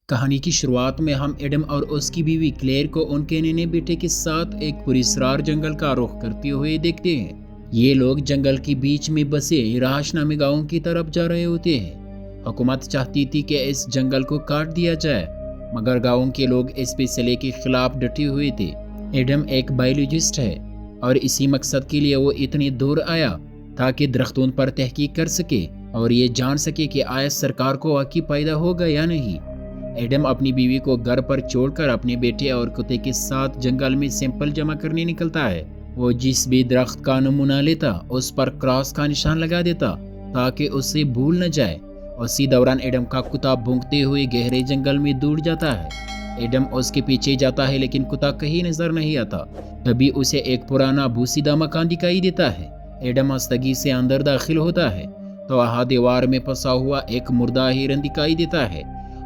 کہانی کی شروعات میں ہم ایڈم اور اس کی بیوی کلیئر کو ان کے ننھے بیٹے کے ساتھ ایک پراسرار جنگل کا رخ کرتے ہوئے دیکھتے ہیں۔ یہ لوگ جنگل کے بیچ میں بسے رہائش نامہ گاؤں کی طرف جا رہے ہوتے ہیں۔ حکومت چاہتی تھی کہ اس جنگل کو کاٹ دیا جائے، مگر گاؤں کے لوگ اس فیصلے کے خلاف ڈٹے ہوئے تھے۔ ایڈم ایک بایولوجسٹ ہے اور اسی مقصد کے لیے وہ اتنی دور آیا تاکہ درختوں پر تحقیق کر سکے اور یہ جان سکے کہ آیا سرکار کو واقعی پیدا ہوگا یا نہیں۔ ایڈم اپنی بیوی کو گھر پر چھوڑ کر اپنے بیٹے اور کتے کے ساتھ جنگل میں سیمپل جمع کرنے نکلتا ہے۔ وہ جس بھی درخت کا نمونہ لیتا اس پر کراس کا نشان لگا دیتا تاکہ اسے بھول نہ جائے۔ اسی دوران ایڈم کا کتا بھونکتے ہوئے گہرے جنگل میں دوڑ جاتا ہے۔ ایڈم اس کے پیچھے جاتا ہے لیکن کتا کہیں نظر نہیں آتا۔ تبھی اسے ایک پرانا بوسیدہ مکان دکھائی دیتا ہے۔ ایڈم آستگی سے اندر داخل ہوتا ہے تو وہاں دیوار میں پھنسا ہوا ایک مردہ ہرن دکھائی دیتا ہے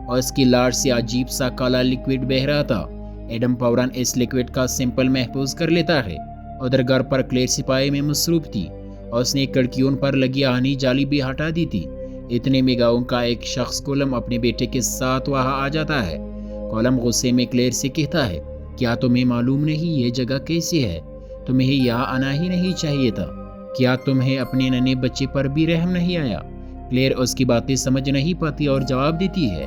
اور اس کی لاش سے عجیب سا کالا لکوڈ بہہ رہا تھا۔ ایڈم فوراً اس لکوڈ کا سیمپل محفوظ کر لیتا ہے۔ ادھر گھر پر کلیئر صفائی میں مصروف تھی اور اس نے کھڑکیوں پر لگی آہنی جالی بھی ہٹا دی تھی۔ اتنے میں گاؤں کا ایک شخص کولم اپنے بیٹے کے ساتھ وہاں آ جاتا ہے۔ کولم غصے میں کلیئر سے کہتا ہے، کیا تمہیں معلوم نہیں یہ جگہ کیسی ہے؟ تمہیں یہاں آنا ہی نہیں چاہیے تھا۔ کیا تمہیں اپنے ننھے بچے پر بھی رحم نہیں آیا؟ کلیئر اس کی باتیں سمجھ نہیں پاتی اور جواب دیتی ہے،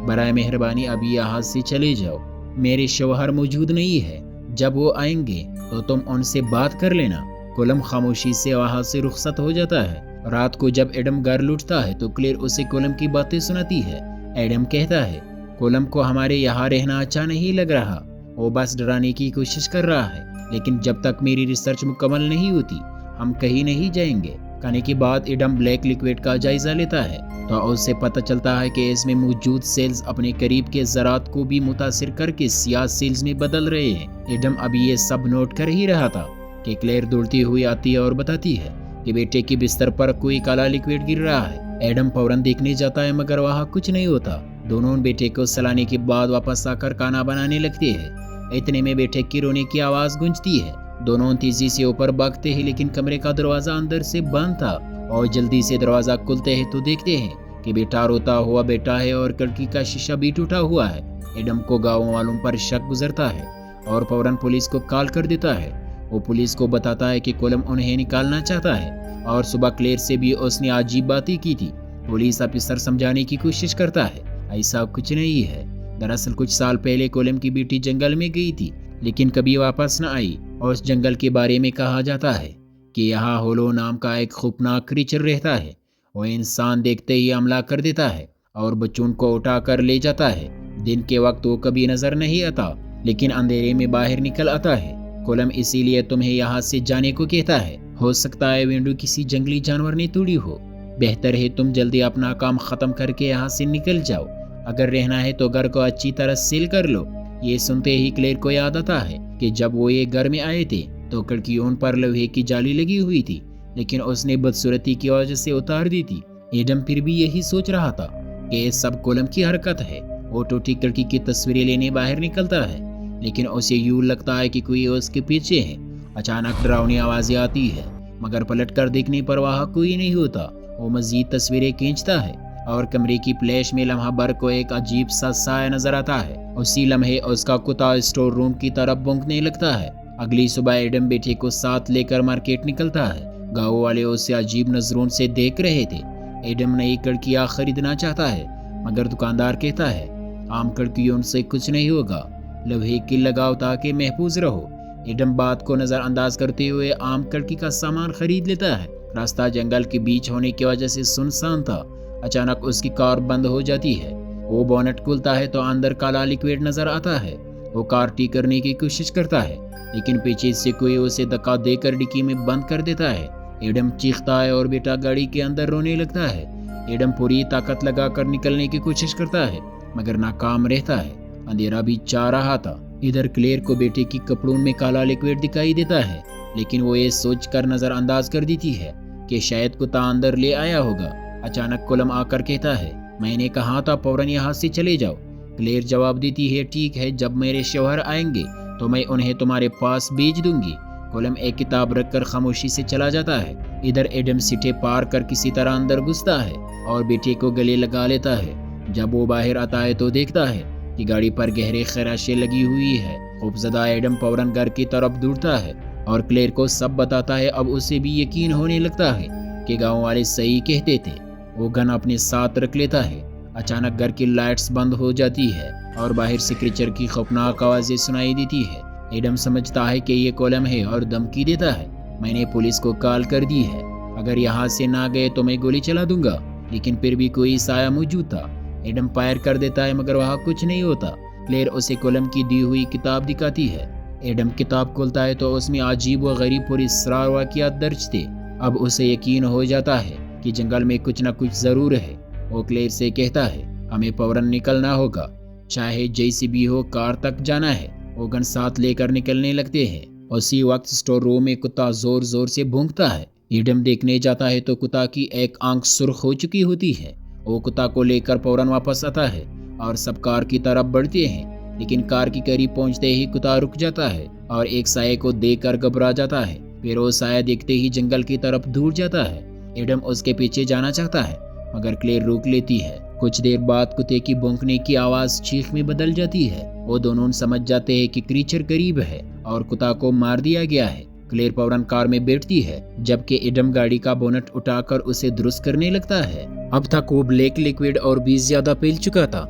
برائے مہربانی ابھی یہاں سے چلے جاؤ، میرے شوہر موجود نہیں ہے، جب وہ آئیں گے تو تم ان سے بات کر لینا۔ کولم خاموشی سے وہاں سے رخصت ہو جاتا ہے۔ رات کو جب ایڈم گھر لوٹتا ہے تو کلیئر اسے کولم کی باتیں سناتی ہے۔ ایڈم کہتا ہے، کولم کو ہمارے یہاں رہنا اچھا نہیں لگ رہا، وہ بس ڈرانے کی کوشش کر رہا ہے، لیکن جب تک میری ریسرچ مکمل نہیں ہوتی ہم کہیں نہیں جائیں گے۔ کھانے کے بعد ایڈم بلیک لکوڈ کا جائزہ لیتا ہے تو اسے پتہ چلتا ہے کہ اس میں موجود سیلز اپنے قریب کے ذرات کو بھی متاثر کر کے سیاہ سیلز میں بدل رہے ہیں۔ ایڈم ابھی یہ سب نوٹ کر ہی رہا تھا کہ کلیئر دوڑتی ہوئی آتی ہے اور بتاتی ہے کہ بیٹے کے بستر پر کوئی کالا لکوڈ گر رہا ہے۔ ایڈم فوراً دیکھنے جاتا ہے مگر وہاں کچھ نہیں ہوتا۔ دونوں بیٹے کو سلانے کے بعد واپس آ کر کھانا بنانے لگتے ہیں۔ اتنے میں بیٹے کی رونے کی آواز گونجتی ہے۔ دونوں تیزی سے اوپر بھاگتے ہیں لیکن کمرے کا دروازہ اندر سے بند تھا اور جلدی سے دروازہ کھلتے ہیں تو دیکھتے ہیں کہ بیٹا روتا ہوا بیٹا ہے اور کھڑکی کا شیشہ بھی ٹوٹا ہوا ہے۔ ایڈم کو گاؤں والوں پر شک گزرتا ہے اور فوراً پولیس کو کال کر دیتا ہے۔ وہ پولیس کو بتاتا ہے کہ کولم انہیں نکالنا چاہتا ہے اور صبح کلیئر سے بھی اس نے عجیب باتیں کی تھی۔ پولیس افسر سمجھانے کی کوشش کرتا ہے، ایسا کچھ نہیں ہے، دراصل کچھ سال پہلے کولم کی بیٹی جنگل میں گئی تھی لیکن کبھی واپس نہ آئی اور اس جنگل کے بارے میں کہا جاتا ہے کہ یہاں ہولو نام کا ایک خوفناک کریچر رہتا ہے۔ وہ انسان دیکھتے ہی حملہ کر دیتا ہے اور بچوں کو اٹھا کر لے جاتا ہے۔ دن کے وقت وہ کبھی نظر نہیں آتا لیکن اندھیرے میں باہر نکل آتا ہے۔ کولم اسی لیے تمہیں یہاں سے جانے کو کہتا ہے، ہو سکتا ہے ونڈو کسی جنگلی جانور نے توڑی ہو، بہتر ہے تم جلدی اپنا کام ختم کر کے یہاں سے نکل جاؤ، اگر رہنا ہے تو گھر کو اچھی طرح سیل کر لو۔ یہ سنتے ہی کلیئر کو یاد آتا ہے کہ جب وہ یہ گھر میں آئے تھے تو کھڑکیوں پر لوہے کی جالی لگی ہوئی تھی لیکن اس نے بدصورتی کی وجہ سے اتار دی تھی۔ ایڈم پھر بھی یہی سوچ رہا تھا کہ یہ سب کولم کی حرکت ہے۔ وہ ٹوٹی کھڑکی کی تصویریں لینے باہر نکلتا ہے لیکن اسے یوں لگتا ہے کہ کوئی اس کے پیچھے ہے۔ اچانک ڈراؤنی آوازیں آتی ہے مگر پلٹ کر دیکھنے پر وہاں کوئی نہیں ہوتا۔ وہ مزید تصویریں کھینچتا ہے اور کمرے کی فلیش میں لمحہ بھر کو ایک عجیب سا سایہ نظر آتا ہے۔ اسی لمحے اس کا کتا اسٹور روم کی طرف بھونکنے لگتا ہے۔ اگلی صبح ایڈم بیٹے کو ساتھ لے کر مارکیٹ نکلتا ہے۔ گاؤں والے اسے عجیب نظروں سے دیکھ رہے تھے۔ ایڈم نئی کھڑکیاں خریدنا چاہتا ہے مگر دکاندار کہتا ہے، عام کھڑکیوں سے کچھ نہیں ہوگا، لوہے کی لگاؤ تاکہ محفوظ رہو۔ ایڈم بات کو نظر انداز کرتے ہوئے عام کھڑکی کا سامان خرید لیتا ہے۔ راستہ جنگل کے بیچ ہونے کی وجہ سے سنسان تھا۔ اچانک اس کی کار بند ہو جاتی ہے۔ وہ بونٹ کھولتا ہے تو اندر کالا لکوڈ نظر آتا ہے۔ وہ کار ٹھیک کرنے کی کوشش کرتا ہے لیکن پیچھے سے کوئی اسے دھکا دے کر ڈکی میں بند کر دیتا ہے۔ ایڈم چیختا ہے اور بیٹا گاڑی کے اندر رونے لگتا ہے۔ ایڈم پوری طاقت لگا کر نکلنے کی کوشش کرتا ہے مگر ناکام رہتا ہے۔ اندھیرا بھی چاہ رہا تھا۔ ادھر کلیئر کو بیٹے کی کپڑوں میں کالا لکوڈ دکھائی دیتا ہے لیکن وہ یہ سوچ کر نظر انداز کر دیتی ہے کہ شاید کتا اندر لے آیا ہوگا۔ اچانک کولم آ کر کہتا ہے، میں نے کہا تھا فوراً یہاں سے چلے جاؤ۔ کلیئر جواب دیتی ہے، ٹھیک ہے، جب میرے شوہر آئیں گے تو میں انہیں تمہارے پاس بھیج دوں گی۔ کولم ایک کتاب رکھ کر خاموشی سے چلا جاتا ہے۔ ادھر ایڈم سیٹیں پار کر کسی طرح اندر گھستا ہے اور بیٹے کو گلے لگا لیتا ہے۔ जब वो बाहर आता है तो देखता है कि गाड़ी पर गहरे खराशें लगी हुई है। खौफजदा एडम फौरन घर की तरफ दौड़ता है और क्लेयर को सब बताता है। अब उसे भी यकीन होने लगता है कि गांव वाले सही कहते थे। वो गन अपने साथ रख लेता है। अचानक घर की लाइट्स बंद हो जाती है और बाहर से क्रीचर की खौफनाक आवाजें सुनाई देती है। एडम समझता है कि ये कॉलम है और धमकी देता है, मैंने पुलिस को कॉल कर दी है, अगर यहाँ से ना गए तो मैं गोली चला दूंगा। लेकिन फिर भी कोई साया मौजूद था। एडम फायर कर देता है मगर वहाँ कुछ नहीं होता। क्लेयर उसे कॉलम की दी हुई किताब दिखाती है। एडम किताब खोलता है तो उसमें अजीब व गरीब पुरस्कार वाक़ियात दर्ज थे। अब उसे यकीन हो जाता है कि जंगल में कुछ न कुछ ज़रूर है। वो क्लेयर से कहता है, हमें फौरन निकलना होगा, चाहे जैसी भी हो, कार तक जाना है। वो गन साथ लेकर निकलने लगते हैं। उसी वक्त स्टोर रूम में कुत्ता जोर जोर से भौंकता है। एडम देखने जाता है तो कुत्ता की एक आंख सुर्ख हो चुकी होती है। वो कुत्ता को लेकर फौरन वापस आता है और सब कार की तरफ बढ़ते हैं। लेकिन कार के करीब पहुंचते ही कुत्ता रुक जाता है और एक साये को देखकर घबरा जाता है। फिर वो साया देखते ही जंगल की तरफ दूर जाता है। एडम उसके पीछे जाना चाहता है मगर क्लेयर रोक लेती है। कुछ देर बाद कुत्ते की भौंकने की आवाज चीख में बदल जाती है। वो दोनों समझ जाते हैं कि क्रीचर करीब है और कुत्ता को मार दिया गया है। क्लेयर फौरन कार में बैठती है जबकि एडम गाड़ी का बोनट उठाकर उसे दुरुस्त करने लगता है। अब तक वो ब्लैक लिक्विड और भी ज्यादा फैल चुका था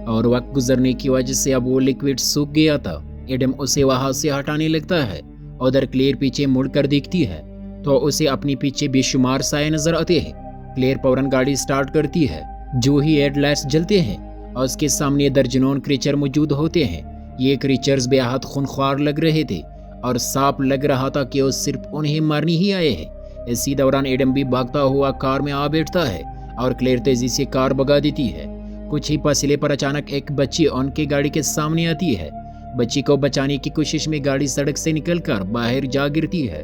और वक्त गुजरने की वजह से अब वो लिक्विड सूख गया था। एडम उसे वहां से हटाने लगता है। उधर क्लेयर पीछे मुड़कर देखती है तो उसे अपने पीछे बेशुमार साए नजर आते हैं। क्लेयर फौरन गाड़ी स्टार्ट करती है। जो ही हेडलाइट्स जलते हैं और उसके सामने दर्जनों क्रीचर मौजूद होते हैं। ये क्रीचर्स बेहद खूंखार लग रहे थे और साफ लग रहा था कि वो सिर्फ उन्हें मारने ही आए हैं। इसी दौरान एडम भी भागता हुआ कार में आ बैठता है और क्लेयर तेजी से कार भगा देती है। कुछ ही फासले पर अचानक एक बच्ची उनकी गाड़ी के सामने आती है। बच्ची को बचाने की कोशिश में गाड़ी सड़क से निकलकर बाहर जा गिरती है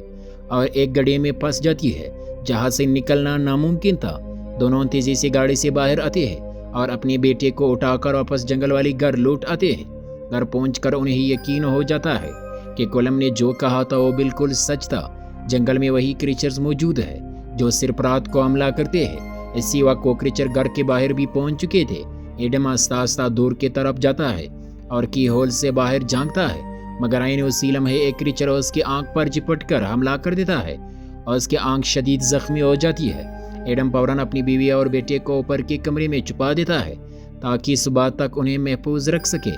और एक गड्ढे में फंस जाती है जहां से निकलना नामुमकिन था। दोनों तेजी से गाड़ी से बाहर आते हैं और अपने बेटे को उठाकर वापस जंगल वाली घर लौट आते हैं। घर पहुंचकर उन्हें यकीन हो जाता है कि कॉलम ने जो कहा था वो बिल्कुल सच था। जंगल में वही क्रीचर्स मौजूद है जो सिर्फ रात को हमला करते हैं। इसी वक्त वो क्रीचर घर के बाहर भी पहुंच चुके थे। एडम आस्ता आस्ता दूर की तरफ जाता है और की होल से बाहर झांकता है मगर आईने उसी लम्हे एक क्रीचर उसकी आंख पर चिपट कर हमला कर देता है और उसकी आंख शदीद जख्मी हो जाती है। एडम फौरन अपनी बीवी और बेटे को ऊपर के कमरे में छुपा देता है ताकि सुबह तक उन्हें महफूज रख सके।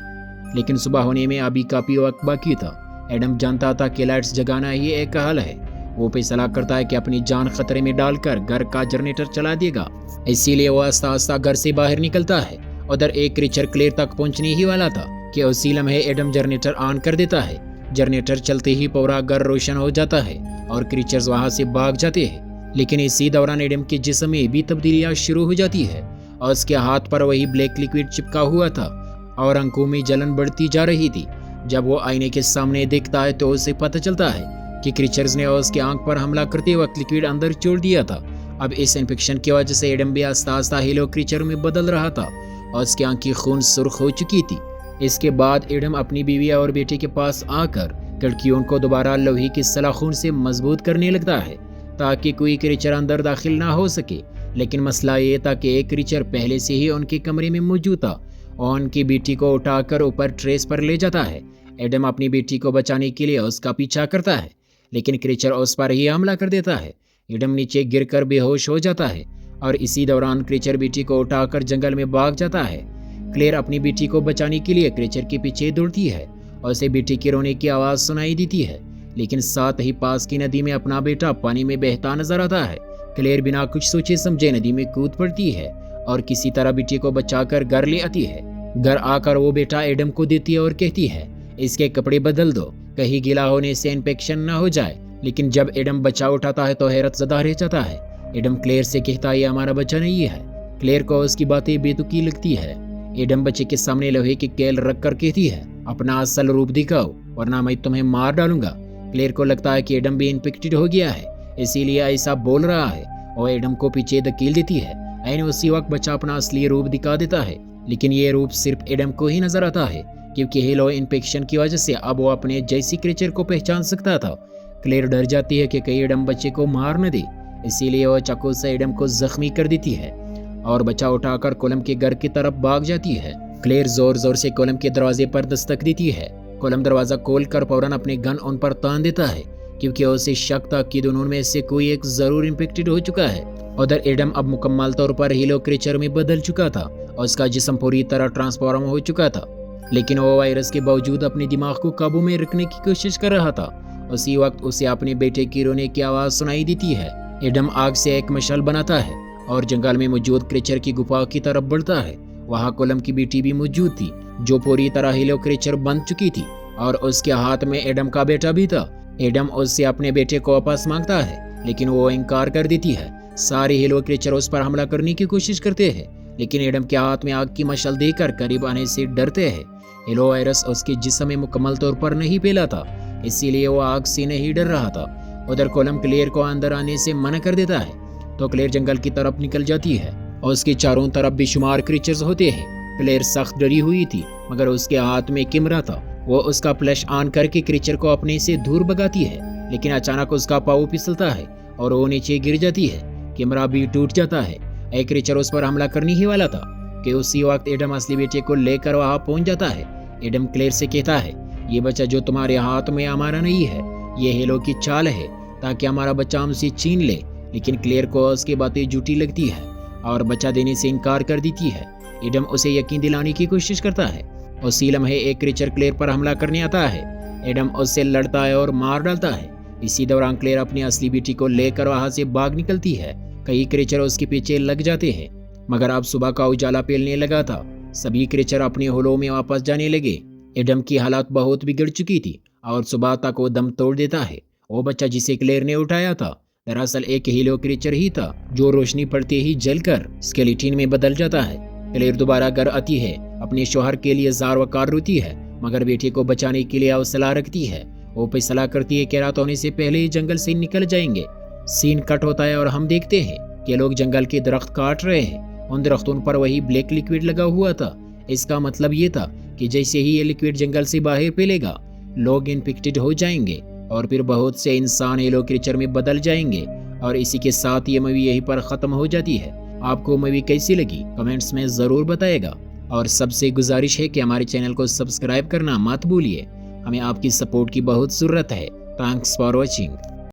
लेकिन सुबह होने में अभी काफी वक्त बाकी था। एडम जानता था कि लाइट्स जगाना ही एक हल है। वो फैसला करता है कि अपनी जान खतरे में डालकर घर का जनरेटर चला देगा। इसीलिए वो आस्ता आस्ता घर से बाहर निकलता है। उधर एक क्रीचर क्लेयर तक पहुंचने ही वाला था कि उसी लम्हे एडम जनरेटर ऑन कर देता है। जनरेटर चलते ही पूरा घर रोशन हो जाता है और क्रीचर्स वहां से भाग जाते हैं। लेकिन इसी दौरान एडम के जिस्म में भी तब्दीलियां शुरू हो जाती है और उसके हाथ पर वही ब्लैक लिक्विड चिपका हुआ था और आंखों में जलन बढ़ती जा रही थी। जब वो आईने के सामने देखता है तो उसे पता चलता है कि क्रीचर्स ने उसकी आंख पर हमला करते वक्त लिक्विड अंदर छोड़ दिया था। अब इस इन्फेक्शन की वजह से एडम भी आस्ता आस्ता हीलो क्रीचर में बदल रहा था और उसकी आंख की खून सुर्ख हो चुकी थी। इसके बाद एडम अपनी बीवी और बेटे के पास आकर खिड़कियों को दोबारा लोहे की सलाखों से मजबूत करने लगता है ताकि कोई क्रीचर अंदर दाखिल ना हो सके। लेकिन मसला ये था कि एक क्रीचर पहले से ही उनके कमरे में मौजूद था और उनकी बेटी को उठाकर ऊपर ट्रेस पर ले जाता है। एडम अपनी बेटी को बचाने के लिए उसका पीछा करता है लेकिन क्रीचर उस पर ही हमला कर देता है। एडम नीचे गिरकर बेहोश हो जाता है और इसी दौरान क्रीचर बेटी को उठाकर जंगल में भाग जाता है। क्लेयर अपनी बेटी को बचाने के लिए क्रीचर के पीछे दौड़ती है और उसे बेटी के रोने की आवाज सुनाई देती है। लेकिन साथ ही पास की नदी में अपना बेटा पानी में बहता नजर आता है। क्लेयर बिना कुछ सोचे समझे नदी में कूद पड़ती है और किसी तरह बेटी को बचाकर घर ले आती है। घर आकर वो बेटा एडम को देती है और कहती है, इसके कपड़े बदल दो, कहीं गीला होने से इन्फेक्शन न हो जाए। लेकिन जब एडम बच्चा उठाता है तो हैरत ज़दा रह जाता है। एडम क्लेयर से कहता है, ये हमारा बच्चा नहीं है। क्लेयर को उसकी बातें बेतुकी लगती है। एडम बच्चे के सामने लोहे की केल रख कर कहती है, अपना असल रूप दिखाओ वरना मैं तुम्हें मार डालूंगा। क्लेयर को लगता है कि एडम भी इन्फेक्टेड हो गया है, इसीलिए ऐसा बोल रहा है और एडम को पीछे धकेल देती है। ऐन उसी वक्त बच्चा अपना असली रूप दिखा देता है, लेकिन ये रूप सिर्फ एडम को ही नजर आता है क्योंकि हेलो इन्फेक्शन की वजह से अब वो अपने जैसी क्रीचर को पहचान सकता था। क्लेयर डर जाती है कि कहीं एडम बच्चे को मार न दे, इसीलिए वह चाकू से एडम को जख्मी कर देती है और बच्चा उठाकर कोलम के घर की तरफ भाग जाती है। क्लेयर जोर जोर से कोलम के दरवाजे पर दस्तक देती है। कोलम दरवाजा खोलकर फौरन अपने गन उन पर तान देता है, क्योंकि उसे शक था कि दोनों में से कोई एक जरूर इन्फेक्टेड हो चुका है। उधर एडम अब मुकम्मल तौर पर हीलो क्रीचर में बदल चुका था और उसका जिस्म पूरी तरह ट्रांसफॉर्म हो चुका था, लेकिन वो वायरस के बावजूद अपने दिमाग को काबू में रखने की कोशिश कर रहा था। उसी वक्त उसे अपने बेटे की रोने की आवाज सुनाई देती है। एडम आग से एक मशाल बनाता है और जंगल में मौजूद क्रीचर की गुफा की तरफ बढ़ता है। वहाँ कोलम की बेटी भी मौजूद थी, जो पूरी तरह हीलो क्रीचर बन चुकी थी, और उसके हाथ में एडम का बेटा भी था। एडम उससे अपने बेटे को वापस मांगता है, लेकिन वो इनकार कर देती है। सारे हीलो क्रीचर उस पर हमला करने की कोशिश करते हैं, लेकिन एडम के हाथ में आग की मशाल देकर करीब आने से डरते हैं। हीलो वायरस उसके जिस्म में मुकम्मल तौर पर नहीं फैला था, इसीलिए वो आग से नहीं डर रहा था। उधर कोलम क्लेयर को अंदर आने से मना कर देता है, तो क्लेयर जंगल की तरफ निकल जाती है और उसके चारों तरफ बेशुमार क्रीचर्स होते हैं। क्लेयर सख्त डरी हुई थी, मगर उसके हाथ में कैमरा था। वो उसका फ्लैश ऑन करके क्रीचर को अपने से दूर भगाती है, लेकिन अचानक उसका पाँव फिसलता है और वो नीचे गिर जाती है। कैमरा भी टूट जाता है। एक क्रीचर उस पर हमला करने ही वाला था कि उसी वक्त एडम असली बेटे को लेकर वहां पहुंच जाता है। एडम क्लेयर से कहता है, ये बच्चा जो तुम्हारे हाथ में हमारा नहीं है, ये हीलो की चाल है ताकि हमारा बच्चा हमसे छीन ले। लेकिन क्लेयर को उसकी बातें झूठी लगती है और बच्चा देने से इनकार कर देती है। एडम उसे यकीन दिलाने की कोशिश करता है। उसी लम्हे एक क्रीचर क्लेयर पर हमला करने आता है। एडम उससे लड़ता है और मार डालता है। इसी दौरान क्लेयर अपनी असली बेटी को लेकर वहां से भाग निकलती है। कई क्रीचर उसके पीछे लग जाते हैं, मगर अब सुबह का उजाला फैलने लगा था। सभी क्रीचर अपने होलों में वापस जाने लगे। एडम की हालत बहुत बिगड़ चुकी थी और सुबह तक वो दम तोड़ देता है। वो बच्चा जिसे क्लेयर ने उठाया था दरअसल एक हीलो क्रीचर ही था, जो रोशनी पड़ते ही जलकर स्केलेटन में बदल जाता है। क्लेयर दोबारा घर आती है, अपने शौहर के लिए जार वकार रोती है, मगर बेटे को बचाने के लिए हौसला रखती है। वो फैसला करती है कि रात होने से पहले ही जंगल से निकल जाएंगे। सीन कट होता है और हम देखते हैं कि लोग जंगल के दरख्त काट रहे हैं। उन दरख्तों पर वही ब्लैक लिक्विड लगा हुआ था। इसका मतलब ये था कि जैसे ही ये लिक्विड जंगल से बाहर फैलेगा, लोग इन्फेक्टेड हो जाएंगे और फिर बहुत से इंसान हीलो क्रीचर में बदल जाएंगे। और इसी के साथ ये मूवी यहीं पर खत्म हो जाती है। आपको मूवी कैसी लगी कमेंट्स में जरूर बताएगा, और सबसे गुजारिश है कि हमारे चैनल को सब्सक्राइब करना मत भूलिए। हमें आपकी सपोर्ट की बहुत जरूरत है। Thanks for watching.